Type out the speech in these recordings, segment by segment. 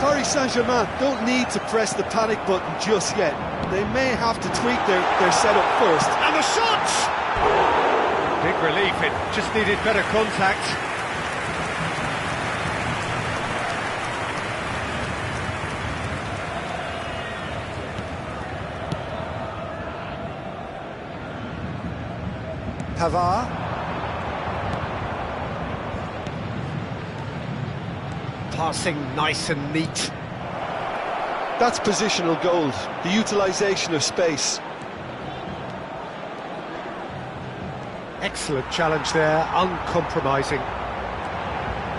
Paris Saint-Germain don't need to press the panic button just yet. They may have to tweak their setup first. And the shot! Big relief, it just needed better contact. Pavard. Passing nice and neat. That's positional gold, the utilisation of space. Excellent challenge there, uncompromising.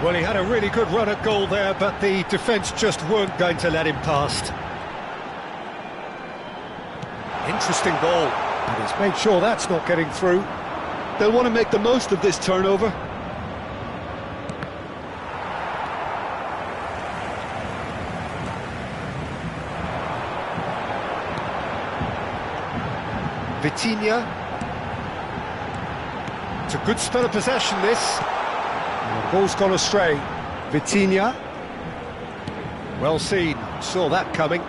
Well, he had a really good run at goal there, but the defence just weren't going to let him past. Interesting ball. And he's made sure that's not getting through. They'll want to make the most of this turnover. Vitinha. It's a good spell of possession, this. And the ball's gone astray. Vitinha. Well seen, saw that coming.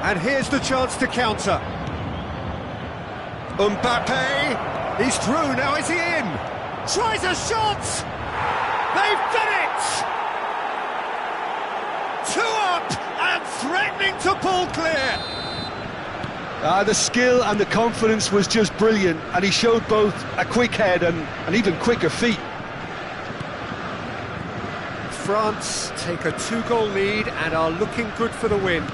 And here's the chance to counter. Mbappe, he's through, now is he in? Tries a shot! They've done it! 2 up and threatening to pull clear. The skill and the confidence was just brilliant, and he showed both a quick head and even quicker feet. France take a 2-goal lead and are looking good for the win.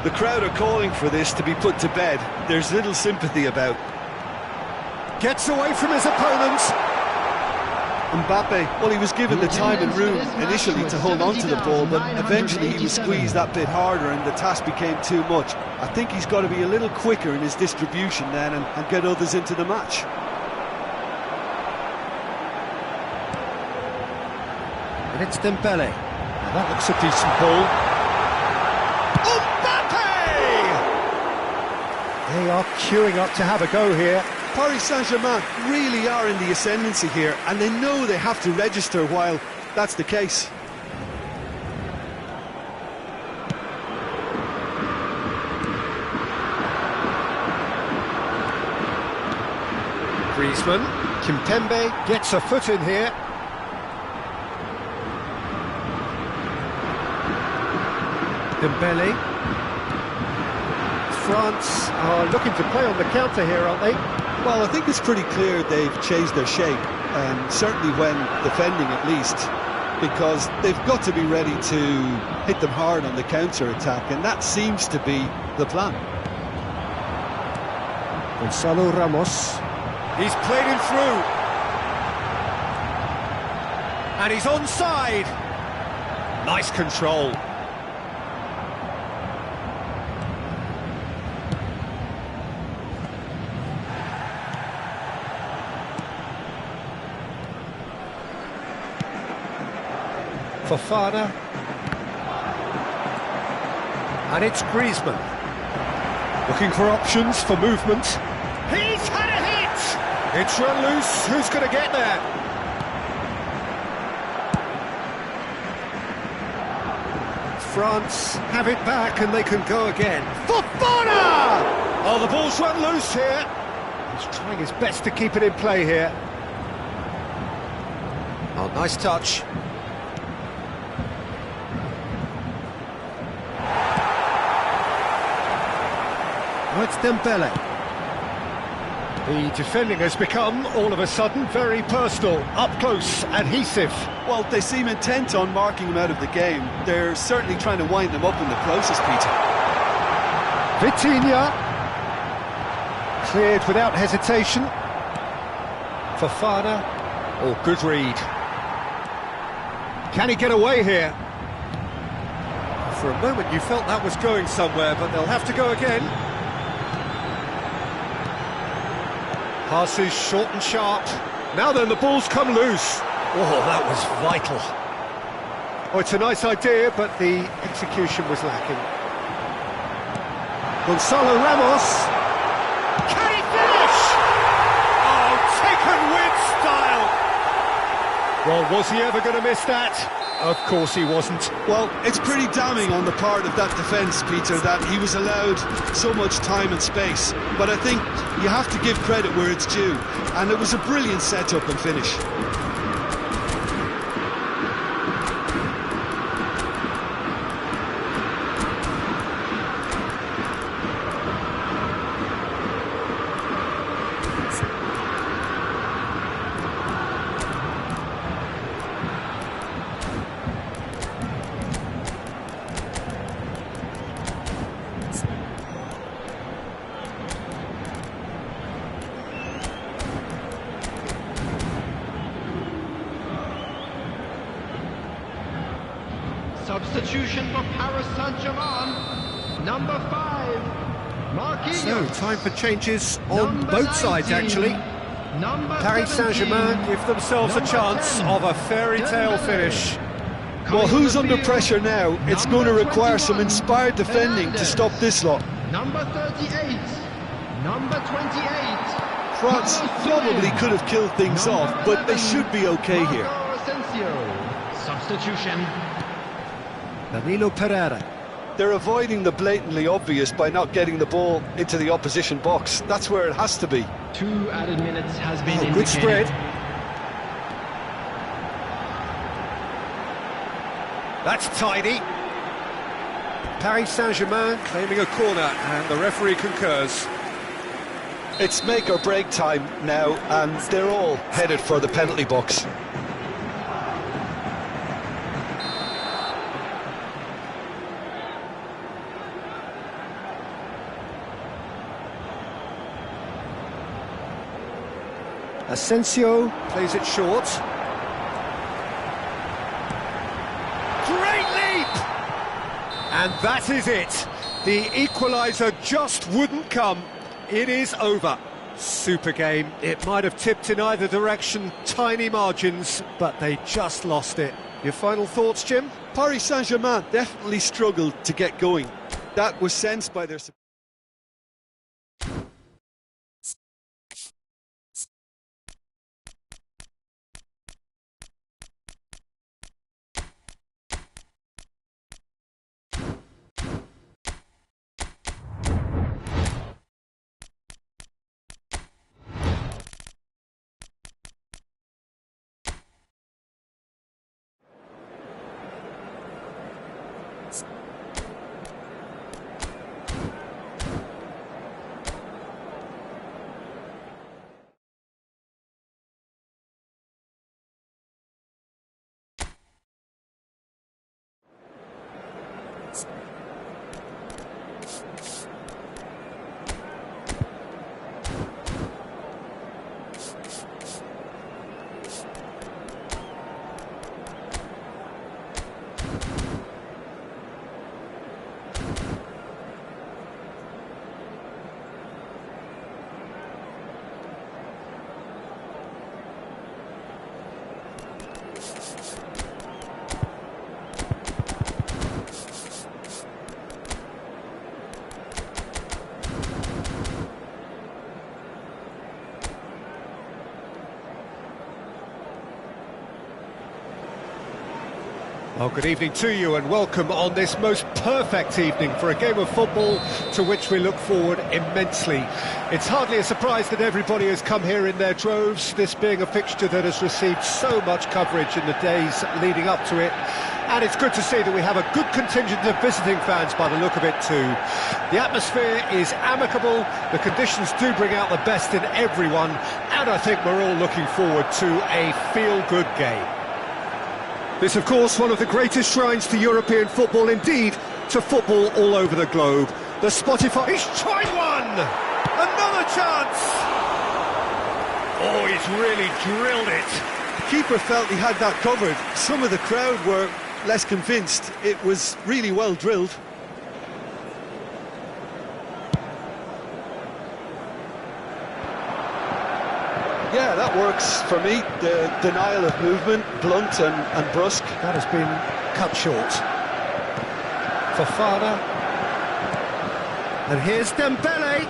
The crowd are calling for this to be put to bed. There's little sympathy about. Gets away from his opponent. Mbappe, well, he was given the time and room initially to hold on to the ball, but eventually he was squeezed that bit harder and the task became too much. I think he's got to be a little quicker in his distribution then and get others into the match. And it's Dembele. Now that looks a decent ball. Mbappe! They are queuing up to have a go here. Paris Saint-Germain really are in the ascendancy here, and they know they have to register while that's the case. Griezmann, Kimpembe gets a foot in here. Dembele. France are looking to play on the counter here, aren't they? Well, I think it's pretty clear they've changed their shape, certainly when defending at least, because they've got to be ready to hit them hard on the counter-attack, and that seems to be the plan. Gonzalo Ramos. He's played him through. And he's onside. Nice control. Fofana. And it's Griezmann. Looking for options for movement. He's had a hit! It's run loose. Who's going to get there? France have it back and they can go again. Fofana! Oh, the ball's run loose here. He's trying his best to keep it in play here. Oh, nice touch. Oh, it's Dembele. The defending has become, all of a sudden, very personal, up close, adhesive. Well, they seem intent on marking him out of the game. They're certainly trying to wind him up in the process, Peter. Vitinha. Cleared without hesitation. Fofana. Oh, good read. Can he get away here? For a moment you felt that was going somewhere, but they'll have to go again. Passes short and sharp. Now then, the ball's come loose. Oh, that was vital. Oh, it's a nice idea, but the execution was lacking. Gonzalo Ramos. Can he finish? Oh, taken with style. Well, was he ever going to miss that? Of course he wasn't. Well, it's pretty damning on the part of that defence, Peter, that he was allowed so much time and space. But I think you have to give credit where it's due, and it was a brilliant set-up and finish. Substitution for Paris Saint-Germain, number 5, Marquinhos. So, time for changes on both sides, actually. Paris Saint-Germain give themselves a chance of a fairy tale finish. Well, who's under pressure now? It's going to require some inspired defending to stop this lot. Number 38, number 28. France probably could have killed things off, but they should be okay here. Substitution. Danilo Pereira. They're avoiding the blatantly obvious by not getting the ball into the opposition box. That's where it has to be. 2 added minutes has been indicated. Good spread. That's tidy. Paris Saint-Germain claiming a corner, and the referee concurs. It's make or break time now, and they're all headed for the penalty box. Asensio plays it short. Great leap! And that is it. The equaliser just wouldn't come. It is over. Super game. It might have tipped in either direction, tiny margins, but they just lost it. Your final thoughts, Jim? Paris Saint-Germain definitely struggled to get going. That was sensed by their... Well, good evening to you and welcome on this most perfect evening for a game of football to which we look forward immensely. It's hardly a surprise that everybody has come here in their droves, this being a fixture that has received so much coverage in the days leading up to it. And it's good to see that we have a good contingent of visiting fans by the look of it too. The atmosphere is amicable, the conditions do bring out the best in everyone, and I think we're all looking forward to a feel-good game. This, of course, one of the greatest shrines to European football, indeed, to football all over the globe. The Spotify... He's tried one! Another chance! Oh, he's really drilled it. The keeper felt he had that covered. Some of the crowd were less convinced. It was really well drilled. Yeah, that works for me. The denial of movement, blunt and brusque. That has been cut short. Fofana. And here's Dembele.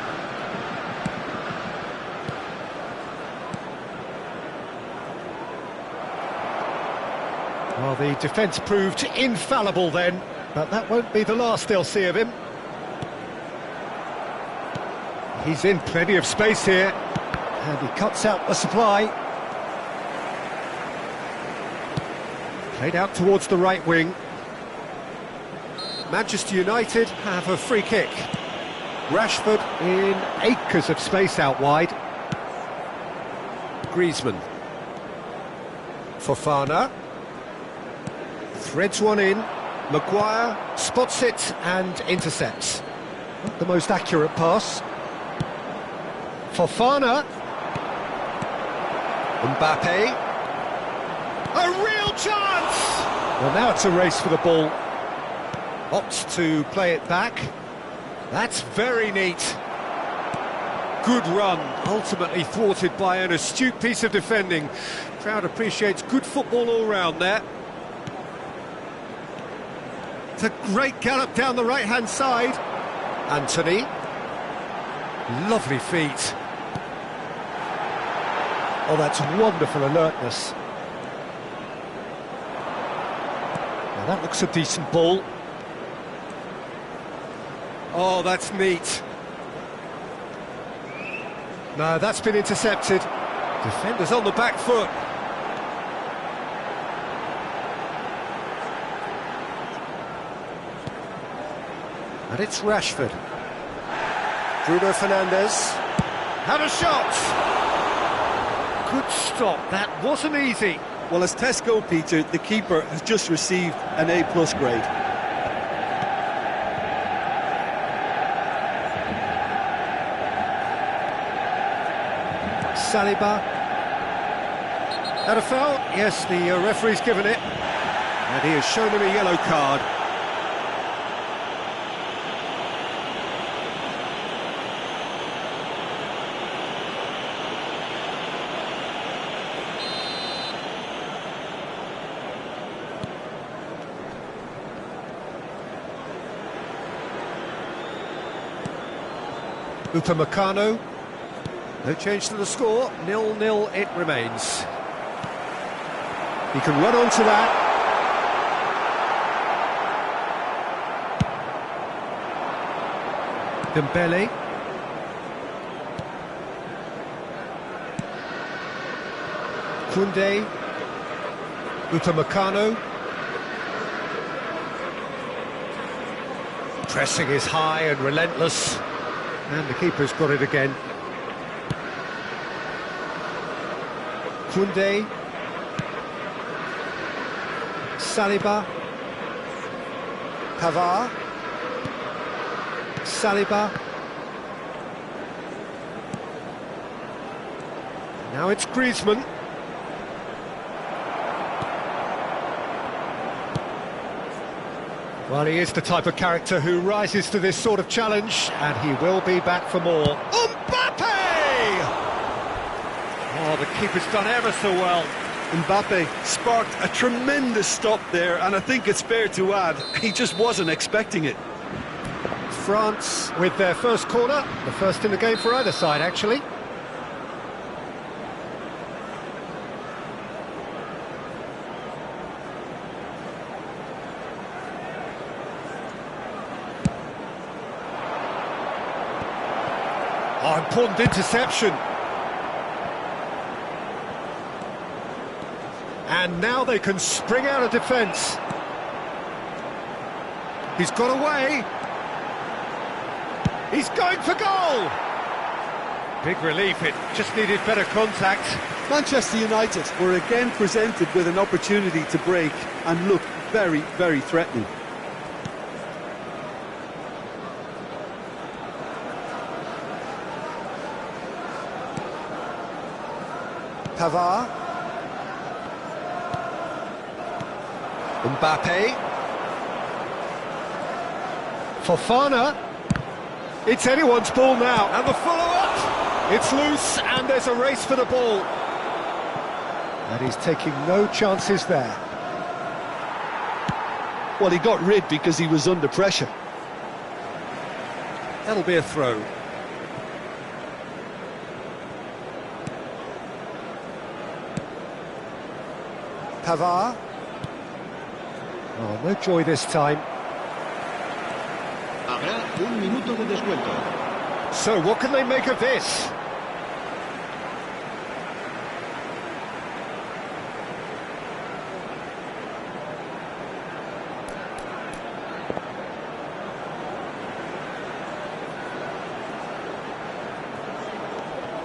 Well, Well, the defence proved infallible then, but that won't be the last they'll see of him. He's in plenty of space here, and he cuts out the supply. Played out towards the right wing. Manchester United have a free kick. Rashford in acres of space out wide. Griezmann. Fofana. Threads one in. Maguire spots it and intercepts. Not the most accurate pass. Fofana. Mbappe. A real chance! Well, now it's a race for the ball. Opts to play it back. That's very neat. Good run, ultimately thwarted by an astute piece of defending. Crowd appreciates good football all round there. It's a great gallop down the right-hand side. Anthony. Lovely feet. Oh, that's wonderful alertness. Now that looks a decent ball. Oh, that's neat. No, that's been intercepted. Defenders on the back foot. And it's Rashford. Bruno Fernandes. Had a shot! Good stop, that wasn't easy. Well, as Tesco, Peter, the keeper has just received an A+ grade. Saliba. Had a foul? Yes, the referee's given it. And he has shown him a yellow card. Upamecano. No change to the score, 0-0 it remains. He can run onto that. Dembele. Koundé. Upamecano. Pressing is high and relentless. And the keeper's got it again. Koundé. Saliba. Pavard. Saliba. Now it's Griezmann. Well, he is the type of character who rises to this sort of challenge, and he will be back for more. Mbappe! Oh, the keeper's done ever so well. Mbappe sparked a tremendous stop there, and I think it's fair to add, he just wasn't expecting it. France with their first corner, the first in the game for either side, actually. Oh, important interception. And now they can spring out of defence. He's got away. He's going for goal. Big relief, it just needed better contact. Manchester United were again presented with an opportunity to break and look very, very threatening. Pavard. Mbappe. Fofana. It's anyone's ball now, and the follow-up. It's loose, and there's a race for the ball. And he's taking no chances there. Well, he got rid because he was under pressure. That'll be a throw. Pavard. Oh, no joy this time. Habrá un minuto de descuento. So, what can they make of this?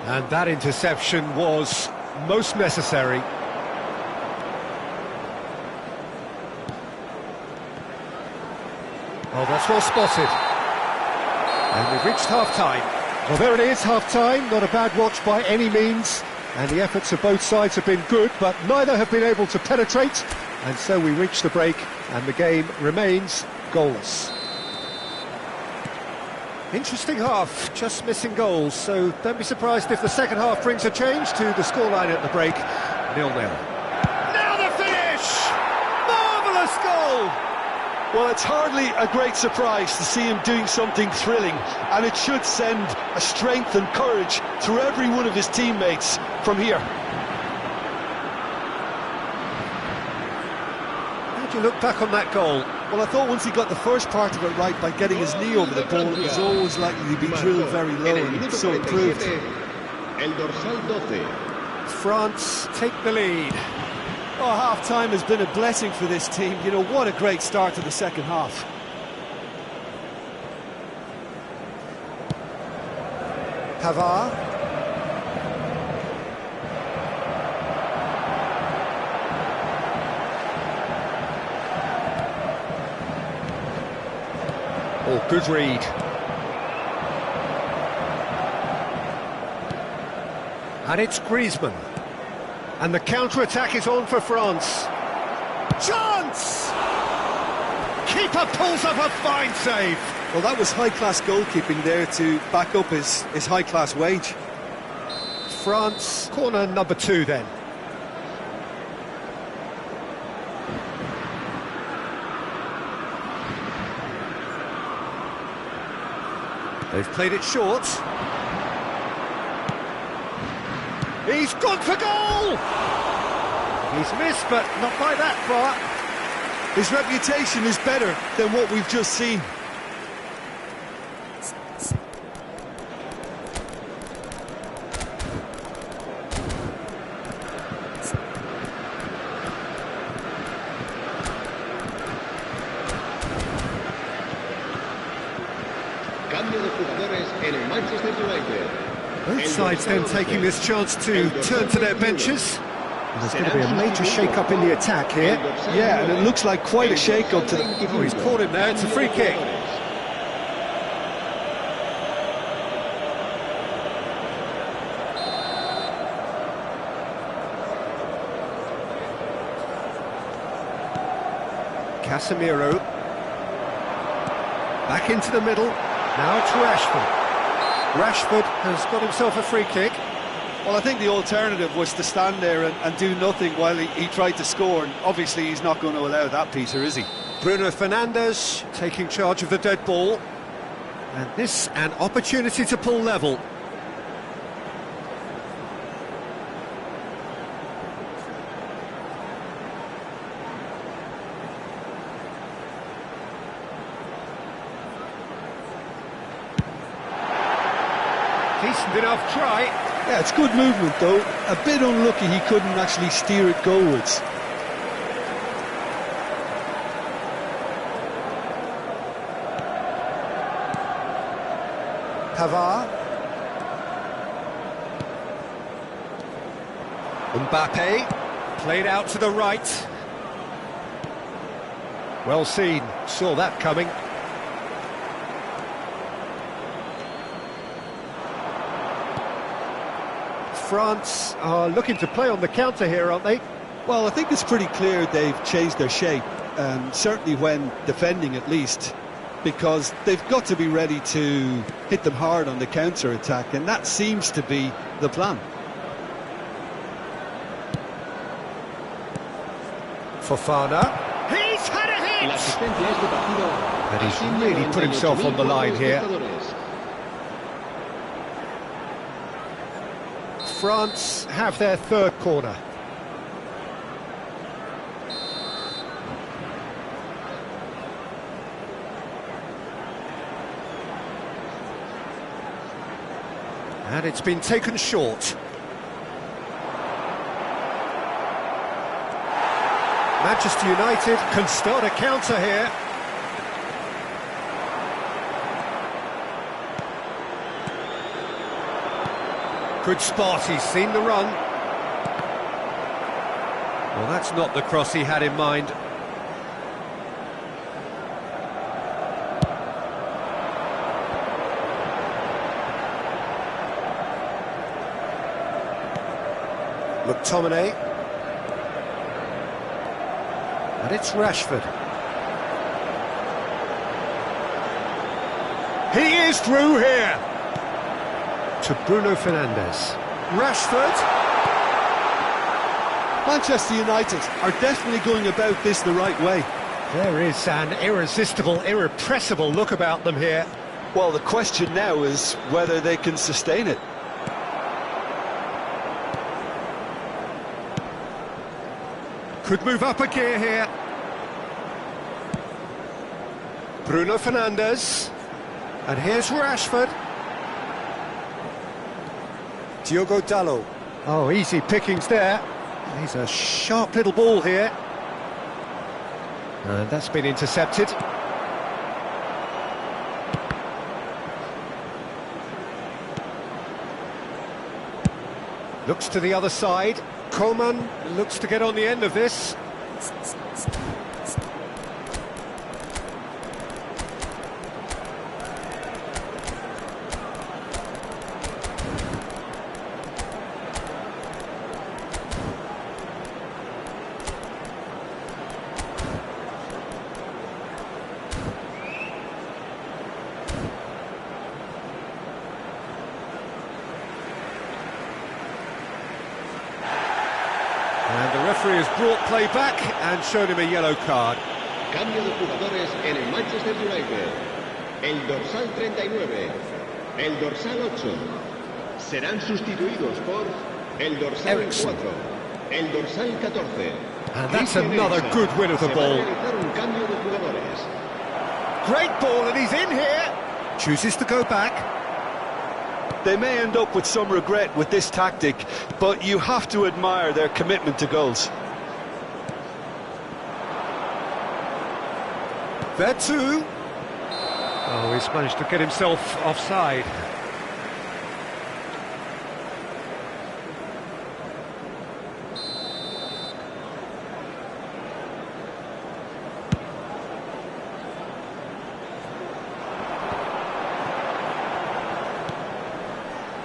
And that interception was most necessary. Oh, that's well spotted. And we've reached half-time. Well, there it is, half-time. Not a bad watch by any means. And the efforts of both sides have been good, but neither have been able to penetrate. And so we reach the break, and the game remains goalless. Interesting half, just missing goals, so don't be surprised if the second half brings a change to the scoreline at the break. 0-0. Now the finish! Marvellous goal! Well, it's hardly a great surprise to see him doing something thrilling, and it should send a strength and courage through every one of his teammates from here. How do you look back on that goal? Well, I thought once he got the first part of it right by getting his knee over the ball, it was always likely to be drilled very low, and so it proved. El dorsal 12. France take the lead. Oh, half-time has been a blessing for this team. You know, what a great start to the second half. Pavard. Oh, good read. And it's Griezmann. And the counter-attack is on for France. Chance! Keeper pulls up a fine save. Well, that was high-class goalkeeping there to back up his high-class wage. France, corner number 2 then. They've played it short. He's gone for goal! He's missed, but not by that far. His reputation is better than what we've just seen. Cambio de jugadores en el Manchester United. Both sides then taking this chance to turn to their benches. There's going to be a major shake-up in the attack here. Yeah, and it looks like quite a shake-up to the... Oh, he's caught him there, it's a free kick. Casemiro. Back into the middle. Now it's Rashford. Rashford has got himself a free kick. Well, I think the alternative was to stand there and do nothing while he tried to score, and obviously he's not going to allow that, Peter, is he? Bruno Fernandes taking charge of the dead ball. And this an opportunity to pull level. Decent enough try. Yeah, it's good movement, though. A bit unlucky he couldn't actually steer it goalwards. Pavard. Mbappe, played out to the right. Well seen, saw that coming. France are looking to play on the counter here, aren't they? Well, I think it's pretty clear they've changed their shape, certainly when defending at least, because they've got to be ready to hit them hard on the counter-attack, and that seems to be the plan. Fofana. He's had a hit! And he's really put himself on the line here. France have their third corner. And it's been taken short. Manchester United can start a counter here. Good spot, he's seen the run. Well, that's not the cross he had in mind. McTominay. And it's Rashford. He is through here! To Bruno Fernandes. Rashford. Manchester United are definitely going about this the right way. There is an irresistible, irrepressible look about them here. Well, the question now is whether they can sustain it. Could move up a gear here. Bruno Fernandes. And here's Rashford. Diogo Dalot. Oh, easy pickings there. He's a sharp little ball here. And that's been intercepted. Looks to the other side. Coman looks to get on the end of this. And the referee has brought play back and shown him a yellow card. Cambio de jugadores en el Manchester United. El dorsal 39, el dorsal 8 serán sustituidos por el dorsal Eriksen. 4, el dorsal 14. And that's Christian another Eriksen. good win of the Se va a ball. realizar un cambio de jugadores. Great ball, and he's in here. Chooses to go back. They may end up with some regret with this tactic, but you have to admire their commitment to goals. There too. Oh, he's managed to get himself offside.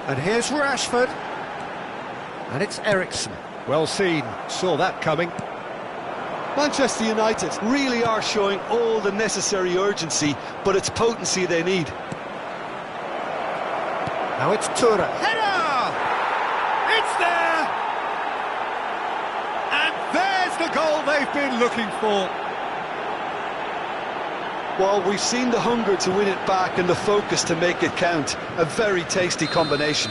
And here's Rashford. And it's Eriksen. Well seen, saw that coming. Manchester United really are showing all the necessary urgency, but it's potency they need. Now it's Tura. Header! It's there! And there's the goal they've been looking for. Well, we've seen the hunger to win it back and the focus to make it count. A very tasty combination.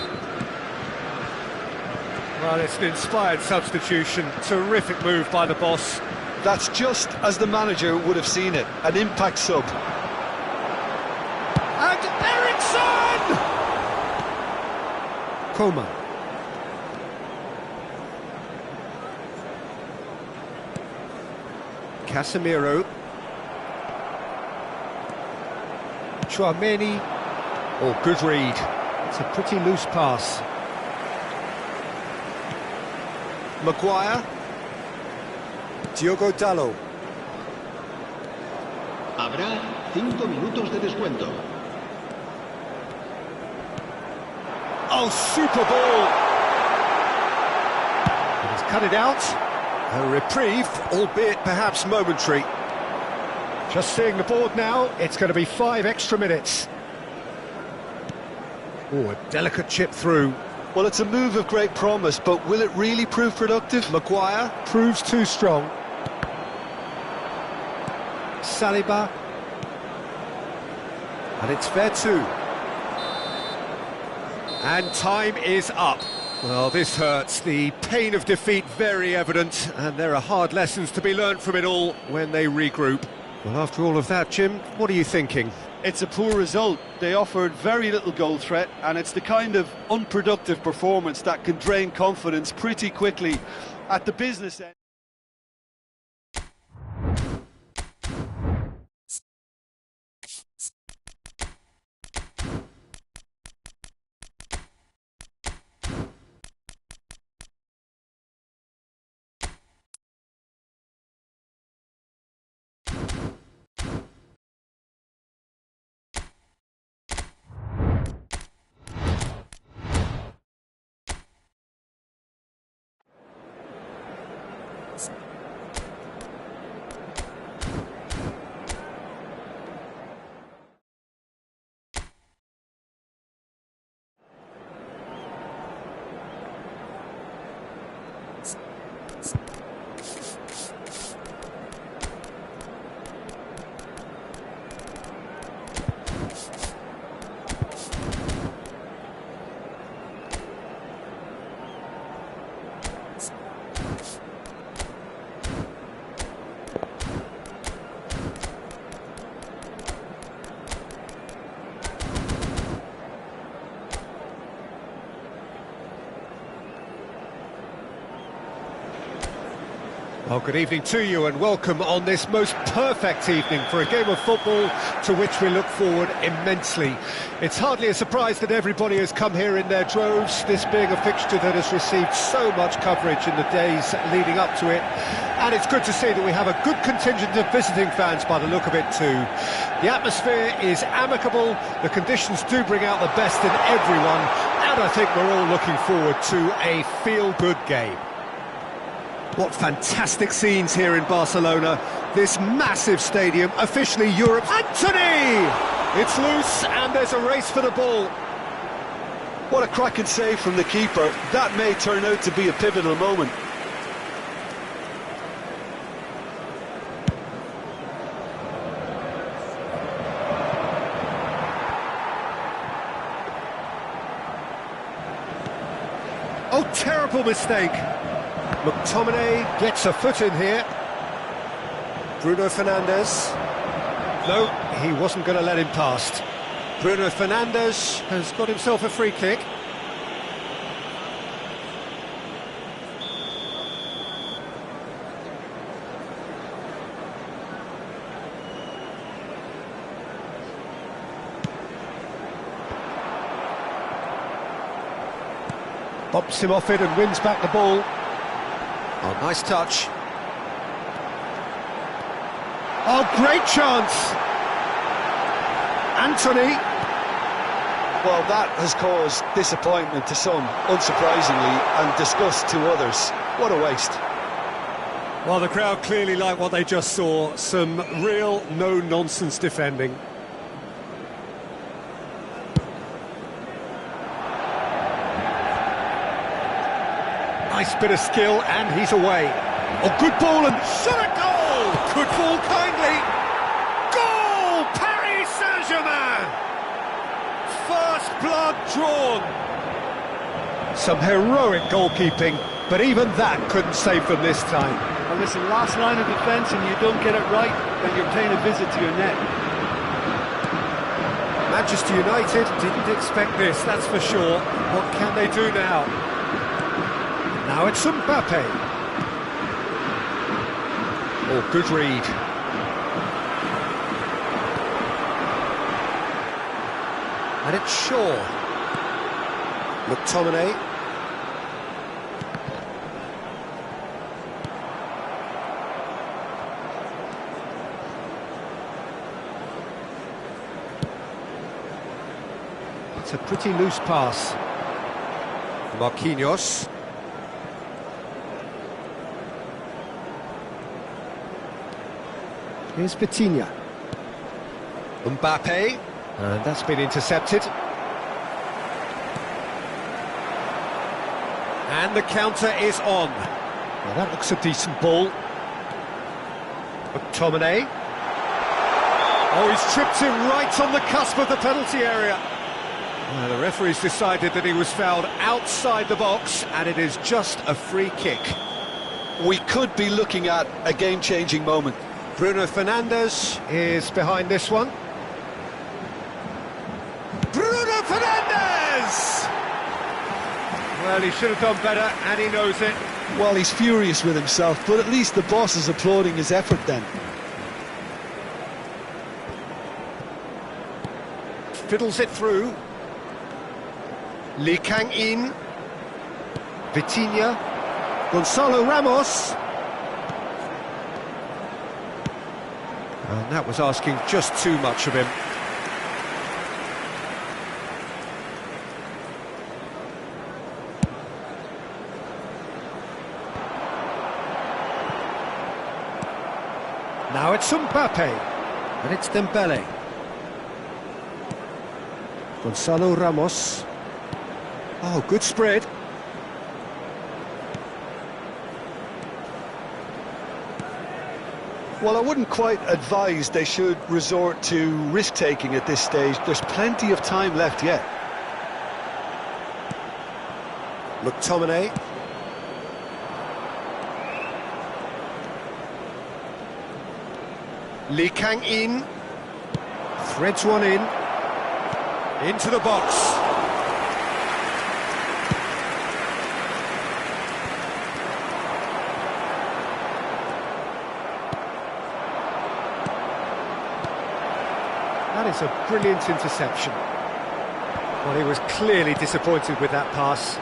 Well, it's an inspired substitution. Terrific move by the boss. That's just as the manager would have seen it. An impact sub. And Eriksen! Coman. Casemiro. Tchouaméni. Oh, good read. It's a pretty loose pass. Maguire. Diogo Dalot. Habrá 5 minutos de descuento. Oh, super ball! He's cut it out. A reprieve, albeit perhaps momentary. Just seeing the board now, it's going to be 5 extra minutes. Oh, a delicate chip through. Well, it's a move of great promise, but will it really prove productive? Maguire proves too strong. Saliba. And it's Vertu. And time is up. Well, this hurts. The pain of defeat very evident, and there are hard lessons to be learnt from it all when they regroup. Well, after all of that, Jim, what are you thinking? It's a poor result. They offered very little goal threat, and it's the kind of unproductive performance that can drain confidence pretty quickly at the business end. Well, good evening to you and welcome on this most perfect evening for a game of football to which we look forward immensely. It's hardly a surprise that everybody has come here in their droves, this being a fixture that has received so much coverage in the days leading up to it. And it's good to see that we have a good contingent of visiting fans by the look of it too. The atmosphere is amicable, the conditions do bring out the best in everyone, and I think we're all looking forward to a feel-good game. What fantastic scenes here in Barcelona. This massive stadium, officially Europe's... Anthony! It's loose and there's a race for the ball. What a cracking save from the keeper. That may turn out to be a pivotal moment. Oh, terrible mistake. McTominay gets a foot in here. Bruno Fernandes. No, he wasn't going to let him past. Bruno Fernandes Has got himself a free kick. bumps him off it and wins back the ball. Oh, nice touch. Oh, great chance! Anthony. Well, that has caused disappointment to some, unsurprisingly, and disgust to others. What a waste. Well, the crowd clearly like what they just saw. Some real no-nonsense defending. Nice bit of skill, and he's away. Oh, good ball, and shot a goal! Good ball, kindly. Goal! Paris Saint-Germain! First blood drawn. Some heroic goalkeeping, but even that couldn't save them this time. Well, listen, last line of defence, and you don't get it right, then you're paying a visit to your net. Manchester United didn't expect this, that's for sure. What can they do now? Now it's Mbappe. Oh, good read. And it's Shaw. McTominay. It's a pretty loose pass. Marquinhos. Here's Vitinha. Mbappe. And that's been intercepted. And the counter is on. Well, that looks a decent ball. McTominay. Oh, he's tripped him right on the cusp of the penalty area. The referee's decided that he was fouled outside the box, and it is just a free kick. We could be looking at a game-changing moment. Bruno Fernandes is behind this one. Well, he should have done better, and he knows it. Well, he's furious with himself, but at least the boss is applauding his effort then. Fiddles it through. Lee Kang-in. Vitinha. Gonzalo Ramos. And that was asking just too much of him. Now it's Mbappe, and it's Dembele. Gonzalo Ramos. Oh, good spread. Well, I wouldn't quite advise they should resort to risk-taking at this stage. There's plenty of time left yet. McTominay. Lee Kang-in. Threads one in. Into the box. That is a brilliant interception. Well, he was clearly disappointed with that pass.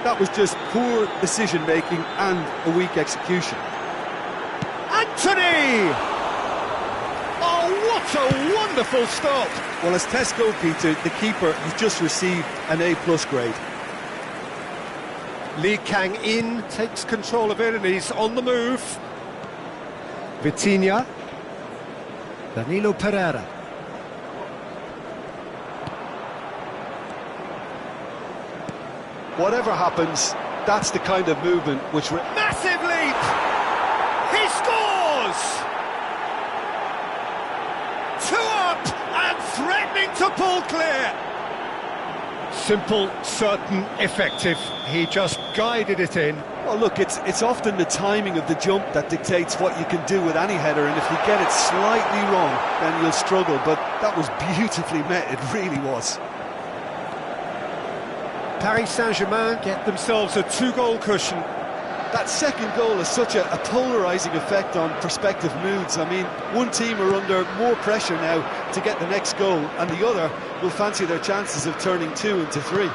That was just poor decision-making and a weak execution. Anthony! Oh, what a wonderful stop! Well, as tests go, Peter, the keeper has just received an A+ grade. Lee Kang-in takes control of it and he's on the move. Vitinha. Danilo Pereira. Whatever happens, that's the kind of movement which... Massive leap! He scores! 2 up and threatening to pull clear. Simple, certain, effective. He just guided it in. Well, look, it's often the timing of the jump that dictates what you can do with any header, and if you get it slightly wrong, then you'll struggle. But that was beautifully met, it really was. Paris Saint-Germain get themselves a 2-goal cushion. That second goal has such a polarising effect on prospective moods. I mean, one team are under more pressure now to get the next goal, and the other will fancy their chances of turning 2 into 3.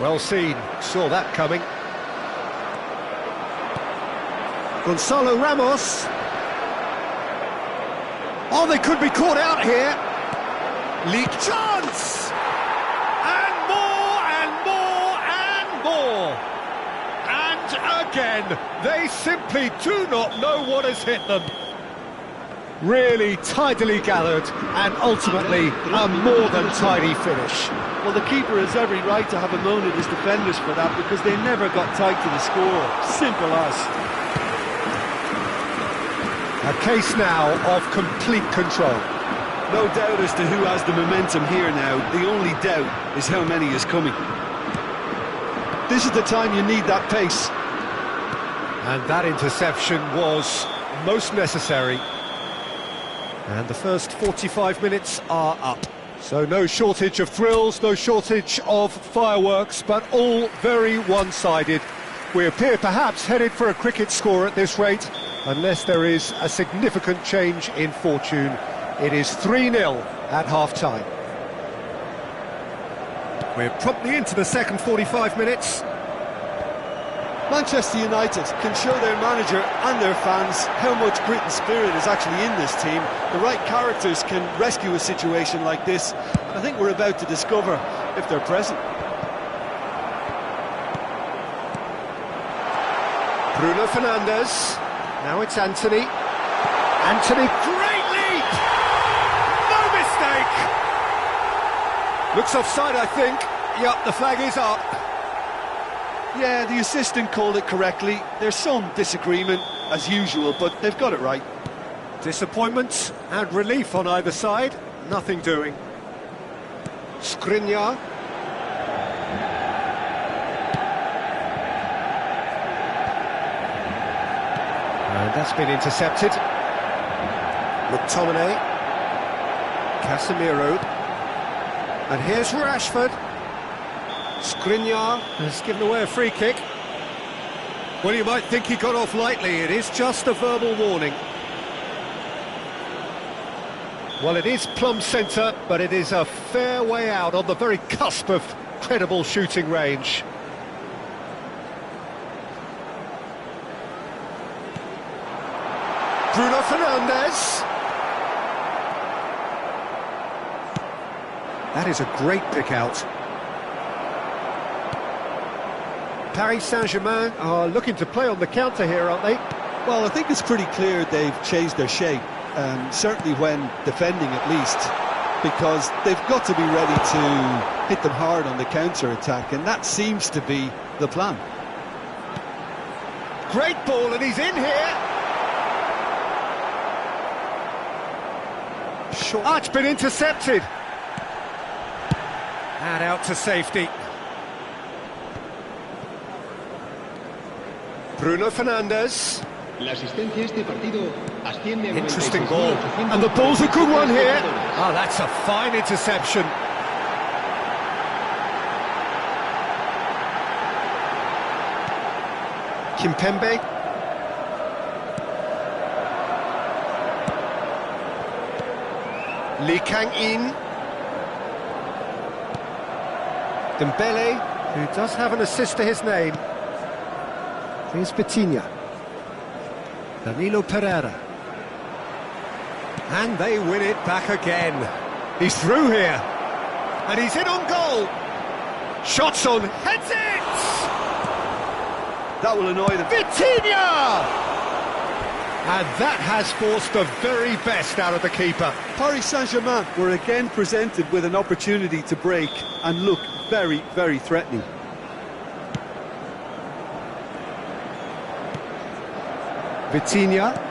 Well seen, saw that coming. Gonzalo Ramos. Oh, they could be caught out here. League chance! And more, and more, and more! And again, they simply do not know what has hit them. Really tidily gathered, and ultimately a more than tidy finish. Well, the keeper has every right to have a moan at his defenders for that, because they never got tight to the score. Simple as. A case now of complete control. No doubt as to who has the momentum here now. The only doubt is how many is coming. This is the time you need that pace. And that interception was most necessary. And the first 45 minutes are up. So no shortage of thrills, no shortage of fireworks, but all very one-sided. We appear perhaps headed for a cricket score at this rate, unless there is a significant change in fortune. It is 3-0 at half-time. We're promptly into the second 45 minutes. Manchester United can show their manager and their fans how much grit and spirit is actually in this team. The right characters can rescue a situation like this, and I think we're about to discover if they're present. Bruno Fernandes. Now it's Anthony. Anthony, great leap! No mistake! Looks offside, I think. Yup, the flag is up. Yeah, the assistant called it correctly. There's some disagreement, as usual, but they've got it right. Disappointment and relief on either side. Nothing doing. Skriniar. And that's been intercepted. McTominay. Casemiro. And here's Rashford. Skriniar has given away a free kick. Well, you might think he got off lightly. It is just a verbal warning. Well, it is plumb centre, but it is a fair way out on the very cusp of credible shooting range. Bruno Fernandes. That is a great pick out. Paris Saint-Germain are looking to play on the counter here, aren't they? Well, I think it's pretty clear they've changed their shape, certainly when defending at least, because they've got to be ready to hit them hard on the counter-attack, and that seems to be the plan. Great ball, and he's in here. Short. Ah, it's been intercepted. And out to safety. Bruno Fernandes. La asistencia a este partido asciende a Interesting ball. And the ball's a good one here. Oh, that's a fine interception. Kimpembe. Lee Kang-in. Dembele, who does have an assist to his name. Here's Vitinha. Danilo Pereira. And they win it back again. He's through here. And he's in on goal. Shots on, heads it! That will annoy them. Vitinha! And that has forced the very best out of the keeper. Paris Saint-Germain were again presented with an opportunity to break and look very, very threatening. Vitinha.